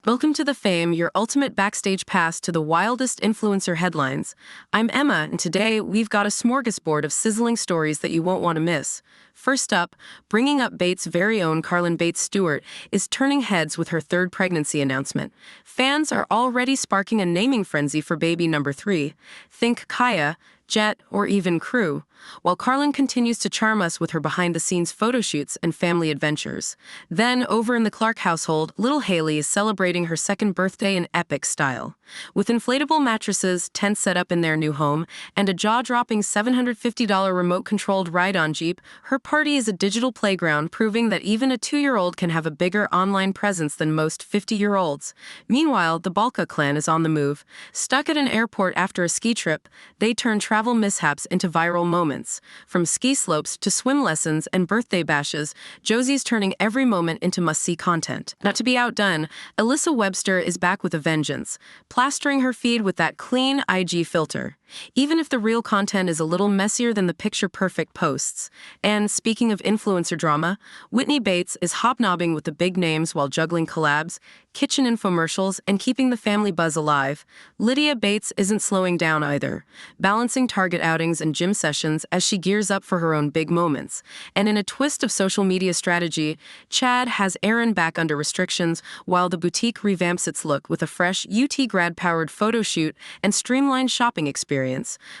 Welcome to The Fame, your ultimate backstage pass to the wildest influencer headlines. I'm Emma, and today we've got a smorgasbord of sizzling stories that you won't want to miss. First up, bringing up Bates' very own Carlin Bates Stewart is turning heads with her third pregnancy announcement. Fans are already sparking a naming frenzy for baby number 3. Think Kaia, Jett, or even crew, while Carlin continues to charm us with her behind-the-scenes photoshoots and family adventures. Then, over in the Clark household, little Haley is celebrating her second birthday in epic style. With inflatable mattresses, tents set up in their new home, and a jaw-dropping $750 remote-controlled ride-on Jeep, her party is a digital playground proving that even a 2-year-old can have a bigger online presence than most 50-year-olds. Meanwhile, the Balka Clan is on the move. Stuck at an airport after a ski trip, they turn travel mishaps into viral moments. From ski slopes to swim lessons and birthday bashes, Josie's turning every moment into must-see content. Not to be outdone, Alyssa Webster is back with a vengeance, plastering her feed with that clean IG filter. Even if the real content is a little messier than the picture-perfect posts. And speaking of influencer drama, Whitney Bates is hobnobbing with the big names while juggling collabs, kitchen infomercials, and keeping the family buzz alive. Lydia Bates isn't slowing down either, balancing Target outings and gym sessions as she gears up for her own big moments. And in a twist of social media strategy, Chad has Aaron back under restrictions while the boutique revamps its look with a fresh UT grad-powered photo shoot and streamlined shopping experience.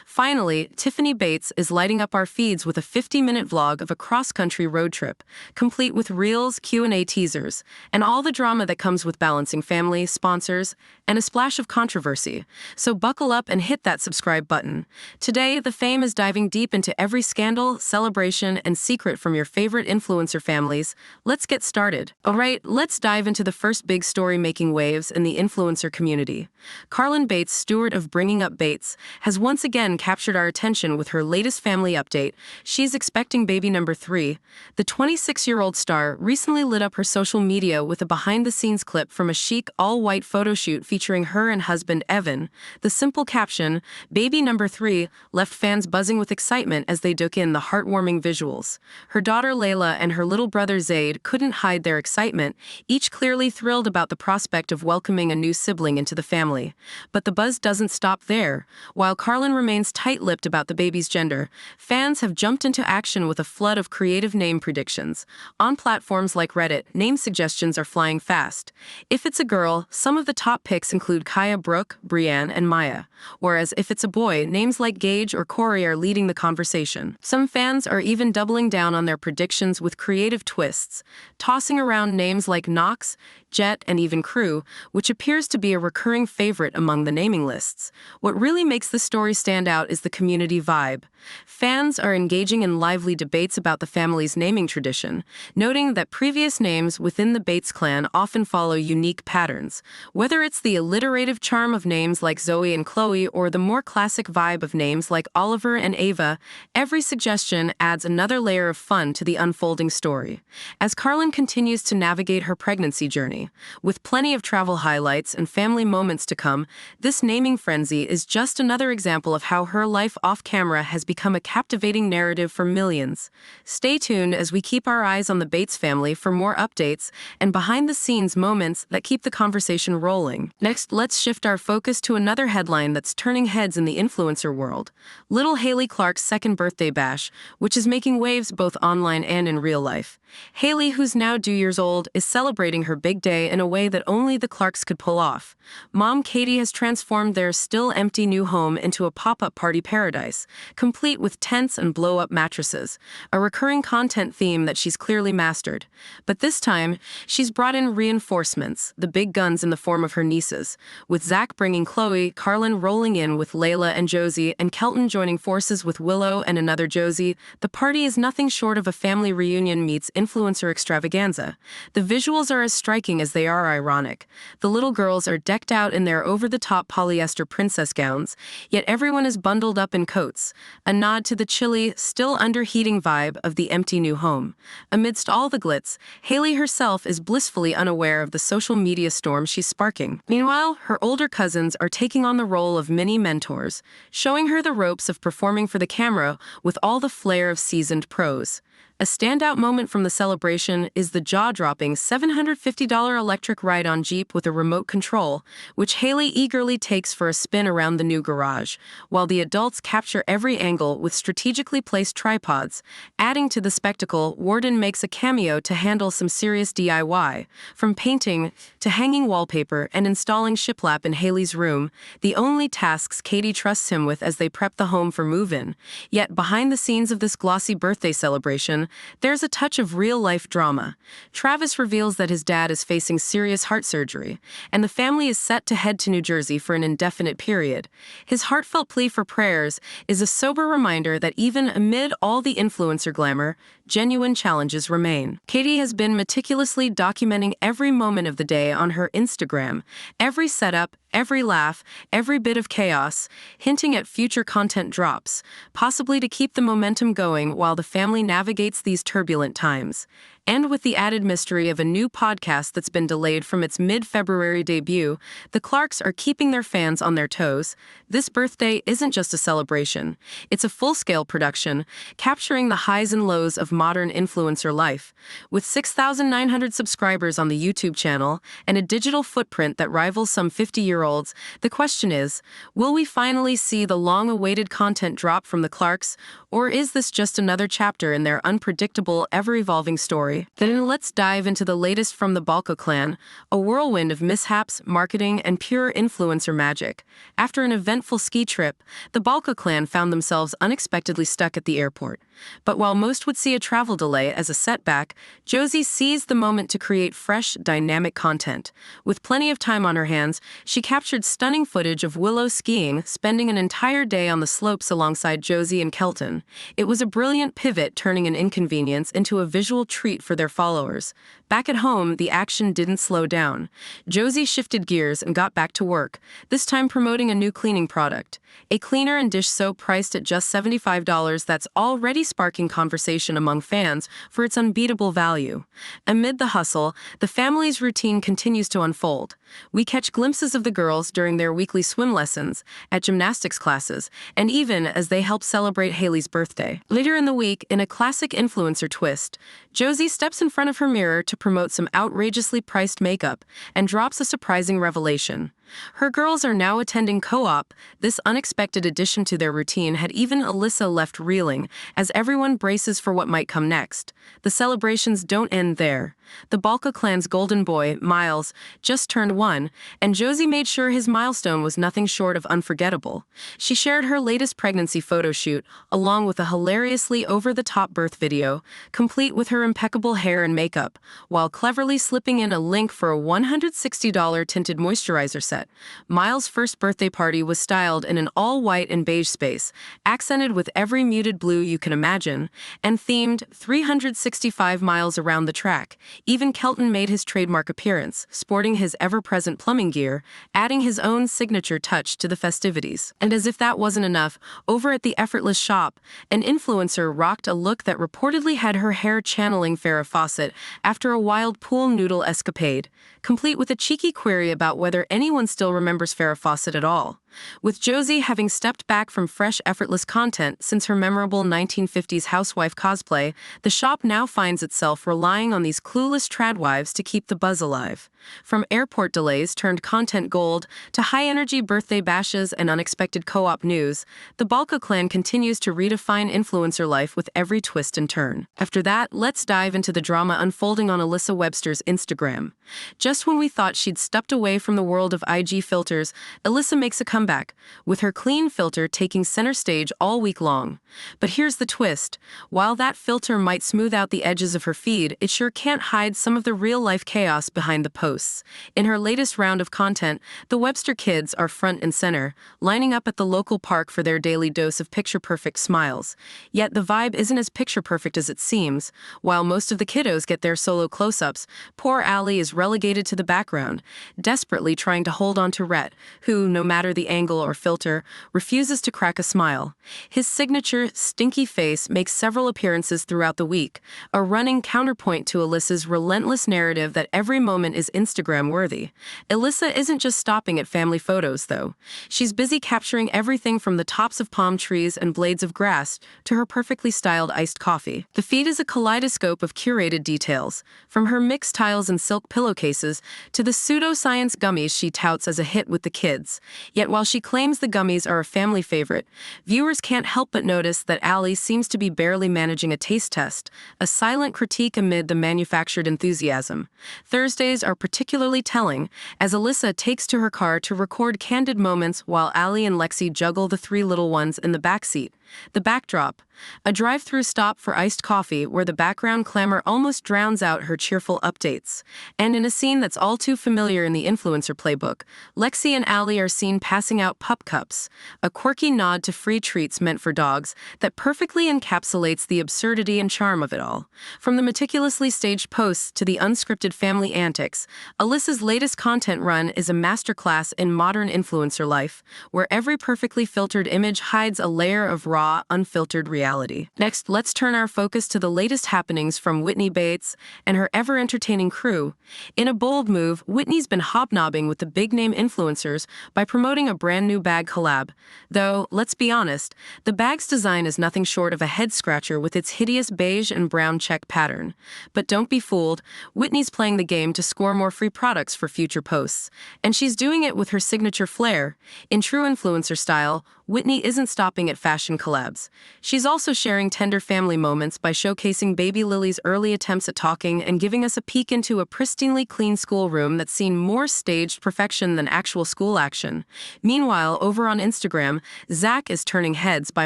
Finally, Tiffany Bates is lighting up our feeds with a 50-minute vlog of a cross-country road trip, complete with reels, Q&A teasers, and all the drama that comes with balancing family, sponsors, and a splash of controversy. So buckle up and hit that subscribe button. Today, The Fame is diving deep into every scandal, celebration, and secret from your favorite influencer families. Let's get started. All right, let's dive into the first big story making waves in the influencer community. Carlin Bates Stewart of Bringing Up Bates has once again captured our attention with her latest family update. She's expecting baby number 3. The 26-year-old star recently lit up her social media with a behind-the-scenes clip from a chic, all-white photo shoot featuring her and husband Evan. The simple caption, "Baby number 3," left fans buzzing with excitement as they took in the heartwarming visuals. Her daughter Layla and her little brother Zaid couldn't hide their excitement, each clearly thrilled about the prospect of welcoming a new sibling into the family. But the buzz doesn't stop there. While Carlin remains tight-lipped about the baby's gender, fans have jumped into action with a flood of creative name predictions. On platforms like Reddit, name suggestions are flying fast. If it's a girl, some of the top picks include Kaia, Brooke, Brienne, and Maya. Whereas if it's a boy, names like Gage or Corey are leading the conversation. Some fans are even doubling down on their predictions with creative twists, tossing around names like Knox, Jett, and even Crew, which appears to be a recurring favorite among the naming lists. What really makes the story stand out is the community vibe. Fans are engaging in lively debates about the family's naming tradition, noting that previous names within the Bates clan often follow unique patterns. Whether it's the alliterative charm of names like Zoe and Chloe or the more classic vibe of names like Oliver and Ava, every suggestion adds another layer of fun to the unfolding story. As Carlin continues to navigate her pregnancy journey, with plenty of travel highlights and family moments to come, this naming frenzy is just another example of how her life off-camera has become a captivating narrative for millions. Stay tuned as we keep our eyes on the Bates family for more updates and behind-the-scenes moments that keep the conversation rolling. Next, let's shift our focus to another headline that's turning heads in the influencer world. Little Haley Clark's second birthday bash, which is making waves both online and in real life. Haley, who's now 2 years old, is celebrating her big day in a way that only the Clarks could pull off. Mom Katie has transformed their still-empty new home into a pop-up party paradise, complete with tents and blow-up mattresses, a recurring content theme that she's clearly mastered. But this time, she's brought in reinforcements, the big guns in the form of her nieces, with Zach bringing Chloe, Carlin rolling in with Layla and Josie, and Kelton joining forces with Willow and another Josie. The party is nothing short of a family reunion meets influencer extravaganza. The visuals are as striking as they are ironic. The little girls are decked out in their over-the-top polyester princess gowns, yet everyone is bundled up in coats, a nod to the chilly, still underheating vibe of the empty new home. Amidst all the glitz, Haley herself is blissfully unaware of the social media storm she's sparking. Meanwhile, her older cousins are taking on the role of mini mentors, showing her the ropes of performing for the camera with all the flair of seasoned pros. A standout moment from the celebration is the jaw-dropping $750 electric ride-on Jeep with a remote control, which Haley eagerly takes for a spin around the new garage, while the adults capture every angle with strategically placed tripods. Adding to the spectacle, Warden makes a cameo to handle some serious DIY, from painting to hanging wallpaper and installing shiplap in Haley's room, the only tasks Katie trusts him with as they prep the home for move-in. Yet behind the scenes of this glossy birthday celebration, there's a touch of real-life drama. Travis reveals that his dad is facing serious heart surgery, and the family is set to head to New Jersey for an indefinite period. His heartfelt plea for prayers is a sober reminder that even amid all the influencer glamour, genuine challenges remain. Katie has been meticulously documenting every moment of the day on her Instagram, every setup, every laugh, every bit of chaos, hinting at future content drops, possibly to keep the momentum going while the family navigates these turbulent times. And with the added mystery of a new podcast that's been delayed from its mid-February debut, the Clarks are keeping their fans on their toes. This birthday isn't just a celebration. It's a full-scale production, capturing the highs and lows of modern influencer life. With 6,900 subscribers on the YouTube channel and a digital footprint that rivals some 50-year-olds, the question is, will we finally see the long-awaited content drop from the Clarks, or is this just another chapter in their unpredictable, ever-evolving story? Then let's dive into the latest from the Balka Clan, a whirlwind of mishaps, marketing, and pure influencer magic. After an eventful ski trip, the Balka Clan found themselves unexpectedly stuck at the airport. But while most would see a travel delay as a setback, Josie seized the moment to create fresh, dynamic content. With plenty of time on her hands, she captured stunning footage of Willow skiing, spending an entire day on the slopes alongside Josie and Kelton. It was a brilliant pivot, turning an inconvenience into a visual treat for their followers. Back at home, the action didn't slow down. Josie shifted gears and got back to work, this time promoting a new cleaning product. A cleaner and dish soap priced at just $75 that's already sparking conversation among fans for its unbeatable value. Amid the hustle, the family's routine continues to unfold. We catch glimpses of the girls during their weekly swim lessons, at gymnastics classes, and even as they help celebrate Haley's birthday. Later in the week, in a classic influencer twist, Josie steps in front of her mirror to promote some outrageously priced makeup and drops a surprising revelation. Her girls are now attending co-op. This unexpected addition to their routine had even Alyssa left reeling, as everyone braces for what might come next. The celebrations don't end there. The Balka Clan's golden boy, Miles, just turned 1, and Josie made sure his milestone was nothing short of unforgettable. She shared her latest pregnancy photo shoot, along with a hilariously over-the-top birth video, complete with her impeccable hair and makeup, while cleverly slipping in a link for a $160 tinted moisturizer set. Miles' first birthday party was styled in an all-white and beige space, accented with every muted blue you can imagine, and themed 365 miles around the track. Even Kelton made his trademark appearance, sporting his ever-present plumbing gear, adding his own signature touch to the festivities. And as if that wasn't enough, over at the Effortless shop, an influencer rocked a look that reportedly had her hair channeling Farrah Fawcett after a wild pool noodle escapade, complete with a cheeky query about whether anyone still remembers Farrah Fawcett at all. With Josie having stepped back from fresh, effortless content since her memorable 1950s housewife cosplay, the shop now finds itself relying on these clueless tradwives to keep the buzz alive. From airport delays turned content gold to high-energy birthday bashes and unexpected co-op news, the Balka Clan continues to redefine influencer life with every twist and turn. After that, let's dive into the drama unfolding on Alyssa Webster's Instagram. Just when we thought she'd stepped away from the world of IG filters, Alyssa makes a comeback, with her clean filter taking center stage all week long. But here's the twist. While that filter might smooth out the edges of her feed, it sure can't hide some of the real-life chaos behind the posts. In her latest round of content, the Webster kids are front and center, lining up at the local park for their daily dose of picture-perfect smiles. Yet the vibe isn't as picture-perfect as it seems. While most of the kiddos get their solo close-ups, poor Allie is relegated to the background, desperately trying to hold on to Rhett, who, no matter the angle or filter, refuses to crack a smile. His signature, stinky face makes several appearances throughout the week, a running counterpoint to Alyssa's relentless narrative that every moment is Instagram-worthy. Alyssa isn't just stopping at family photos, though. She's busy capturing everything from the tops of palm trees and blades of grass to her perfectly styled iced coffee. The feed is a kaleidoscope of curated details, from her mixed tiles and silk pillowcases to the pseudoscience gummies she touts as a hit with the kids. Yet while she claims the gummies are a family favorite, viewers can't help but notice that Ally seems to be barely managing a taste test, a silent critique amid the manufactured enthusiasm. Thursdays are particularly telling, as Alyssa takes to her car to record candid moments while Ally and Lexi juggle the three little ones in the backseat. The backdrop, a drive-through stop for iced coffee where the background clamor almost drowns out her cheerful updates. And in a scene that's all too familiar in the influencer playbook, Lexi and Ally are seen passing out pup cups, a quirky nod to free treats meant for dogs that perfectly encapsulates the absurdity and charm of it all. From the meticulously staged posts to the unscripted family antics, Alyssa's latest content run is a masterclass in modern influencer life, where every perfectly filtered image hides a layer of raw, unfiltered reality. Next, let's turn our focus to the latest happenings from Whitney Bates and her ever-entertaining crew. In a bold move, Whitney's been hobnobbing with the big-name influencers by promoting a brand-new bag collab. Though, let's be honest, the bag's design is nothing short of a head-scratcher with its hideous beige and brown check pattern. But don't be fooled, Whitney's playing the game to score more free products for future posts. And she's doing it with her signature flair. In true influencer style, Whitney isn't stopping at fashion collabs. She's also sharing tender family moments by showcasing baby Lily's early attempts at talking and giving us a peek into a pristinely clean schoolroom that's seen more staged perfection than actual school action. Meanwhile, over on Instagram, Zach is turning heads by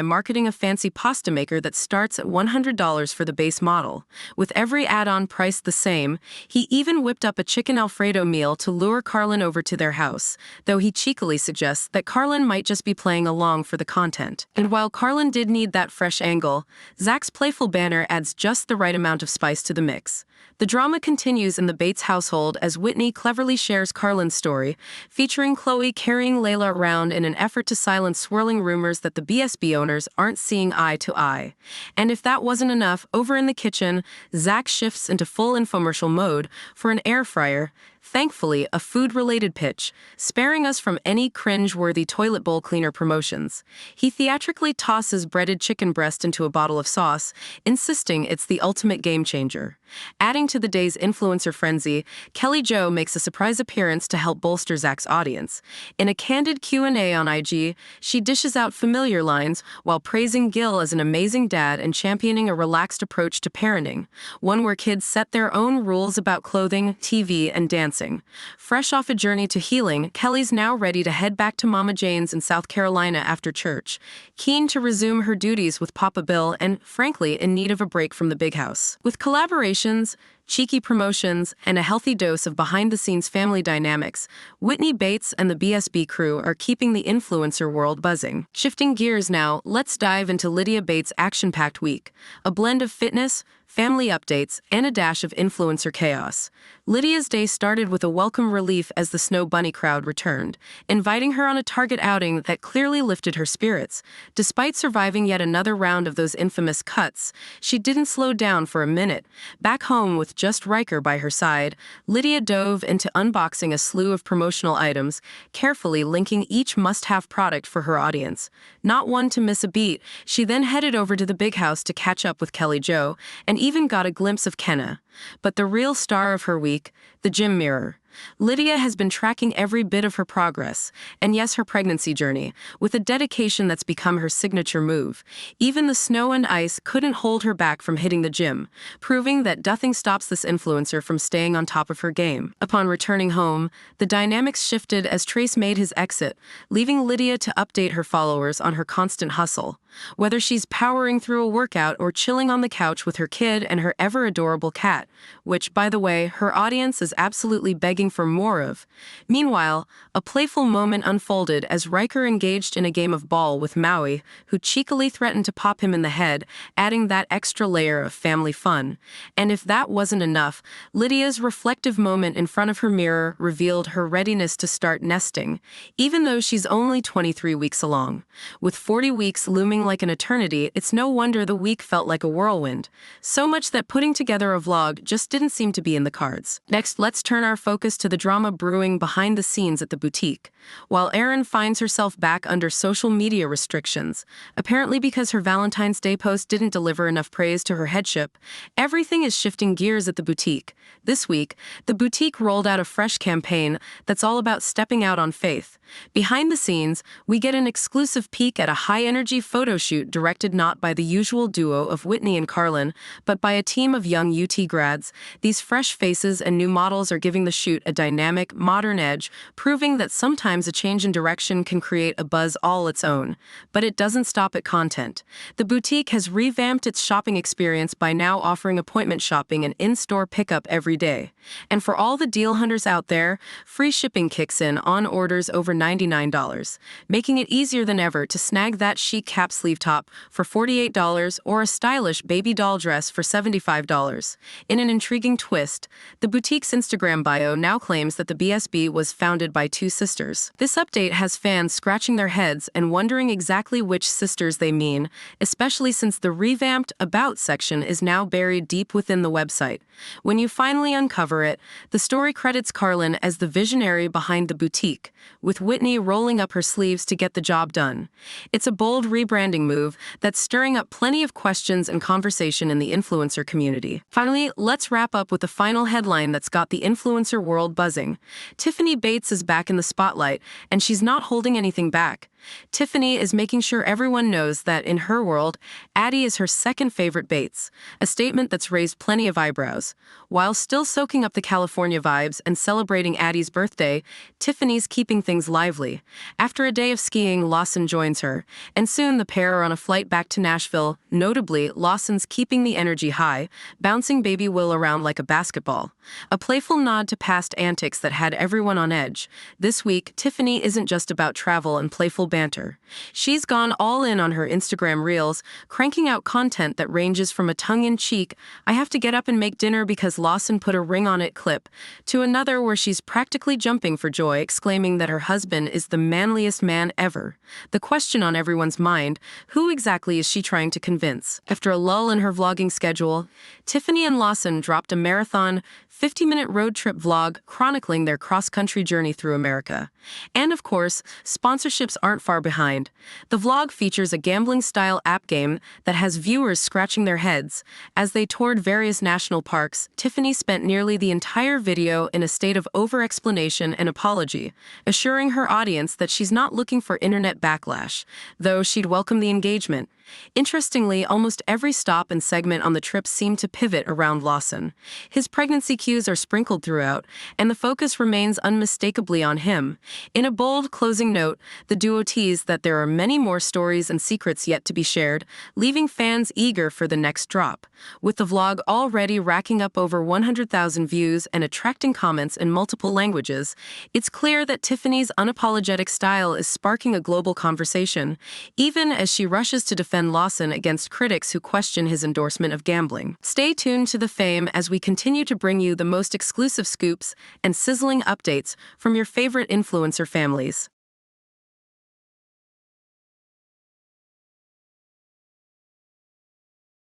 marketing a fancy pasta maker that starts at $100 for the base model. With every add-on priced the same, he even whipped up a chicken Alfredo meal to lure Carlin over to their house, though he cheekily suggests that Carlin might just be playing along for the content. And while Carlin did need that fresh angle, Zach's playful banner adds just the right amount of spice to the mix. The drama continues in the Bates household as Whitney cleverly shares Carlin's story, featuring Chloe carrying Layla around in an effort to silence swirling rumors that the BSB owners aren't seeing eye to eye. And if that wasn't enough, over in the kitchen, Zach shifts into full infomercial mode for an air fryer, thankfully a food-related pitch, sparing us from any cringe-worthy toilet bowl cleaner promotions. He theatrically tosses breaded chicken breast into a bottle of sauce, insisting it's the ultimate game-changer. Adding to the day's influencer frenzy, Kelly Jo makes a surprise appearance to help bolster Zach's audience. In a candid Q&A on IG, she dishes out familiar lines while praising Gil as an amazing dad and championing a relaxed approach to parenting, one where kids set their own rules about clothing, TV, and dancing. Fresh off a journey to healing, Kelly's now ready to head back to Mama Jane's in South Carolina after church, keen to resume her duties with Papa Bill and, frankly, in need of a break from the big house. With collaborations, cheeky promotions, and a healthy dose of behind-the-scenes family dynamics, Whitney Bates and the BSB crew are keeping the influencer world buzzing. Shifting gears now, let's dive into Lydia Bates' action-packed week, a blend of fitness, family updates, and a dash of influencer chaos. Lydia's day started with a welcome relief as the Snow Bunny crowd returned, inviting her on a Target outing that clearly lifted her spirits. Despite surviving yet another round of those infamous cuts, she didn't slow down for a minute. Back home with just Riker by her side, Lydia dove into unboxing a slew of promotional items, carefully linking each must-have product for her audience. Not one to miss a beat, she then headed over to the big house to catch up with Kelly Jo, and even got a glimpse of Kenna. But the real star of her week, the gym mirror. Lydia has been tracking every bit of her progress, and yes, her pregnancy journey, with a dedication that's become her signature move. Even the snow and ice couldn't hold her back from hitting the gym, proving that nothing stops this influencer from staying on top of her game. Upon returning home, the dynamics shifted as Trace made his exit, leaving Lydia to update her followers on her constant hustle. whether she's powering through a workout or chilling on the couch with her kid and her ever-adorable cat, which, by the way, her audience is absolutely begging for more of. Meanwhile, a playful moment unfolded as Riker engaged in a game of ball with Maui, who cheekily threatened to pop him in the head, adding that extra layer of family fun. And if that wasn't enough, Lydia's reflective moment in front of her mirror revealed her readiness to start nesting, even though she's only 23 weeks along. With 40 weeks looming like an eternity, it's no wonder the week felt like a whirlwind. So much that putting together a vlog just didn't seem to be in the cards. Next, let's turn our focus to the drama brewing behind the scenes at the boutique. While Erin finds herself back under social media restrictions, apparently because her Valentine's Day post didn't deliver enough praise to her headship, everything is shifting gears at the boutique. This week, the boutique rolled out a fresh campaign that's all about stepping out on faith. Behind the scenes, we get an exclusive peek at a high-energy photo shoot directed not by the usual duo of Whitney and Carlin, but by a team of young UT grads. These fresh faces and new models are giving the shoot a dynamic, modern edge, proving that sometimes a change in direction can create a buzz all its own. But it doesn't stop at content. The boutique has revamped its shopping experience by now offering appointment shopping and in-store pickup every day. And for all the deal hunters out there, free shipping kicks in on orders over $99, making it easier than ever to snag that chic cap sleeve top for $48 or a stylish baby doll dress for $75. In an intriguing twist, the boutique's Instagram bio now claims that the BSB was founded by two sisters. This update has fans scratching their heads and wondering exactly which sisters they mean, especially since the revamped About section is now buried deep within the website. When you finally uncover it, the story credits Carlin as the visionary behind the boutique, with Whitney rolling up her sleeves to get the job done. It's a bold rebranding move that's stirring up plenty of questions and conversation in the influencer community. Finally, let's wrap up with the final headline that's got the influencer world buzzing. Tiffany Bates is back in the spotlight, and she's not holding anything back. Tiffany is making sure everyone knows that, in her world, Addie is her second favorite Bates, a statement that's raised plenty of eyebrows. While still soaking up the California vibes and celebrating Addie's birthday, Tiffany's keeping things lively. After a day of skiing, Lawson joins her, and soon the pair are on a flight back to Nashville. Notably, Lawson's keeping the energy high, bouncing baby Will around like a basketball. A playful nod to past antics that had everyone on edge. This week, Tiffany isn't just about travel and playful banter. She's gone all in on her Instagram reels, cranking out content that ranges from a tongue-in-cheek, "I have to get up and make dinner because Lawson put a ring on it" clip, to another where she's practically jumping for joy, exclaiming that her husband is the manliest man ever. The question on everyone's mind, who exactly is she trying to convince? After a lull in her vlogging schedule, Tiffany and Lawson dropped a marathon, 50-minute road trip vlog chronicling their cross-country journey through America. And of course, sponsorships aren't far behind. The vlog features a gambling-style app game that has viewers scratching their heads. As they toured various national parks, Tiffany spent nearly the entire video in a state of over-explanation and apology, assuring her audience that she's not looking for internet backlash, though she'd welcome the engagement. Interestingly, almost every stop and segment on the trip seemed to pivot around Lawson. His pregnancy cues are sprinkled throughout, and the focus remains unmistakably on him. In a bold closing note, the duo teased that there are many more stories and secrets yet to be shared, leaving fans eager for the next drop. With the vlog already racking up over 100,000 views and attracting comments in multiple languages, it's clear that Tiffany's unapologetic style is sparking a global conversation, even as she rushes to defend Lawson against critics who question his endorsement of gambling. Stay tuned to The Fame as we continue to bring you the most exclusive scoops and sizzling updates from your favorite influencer families.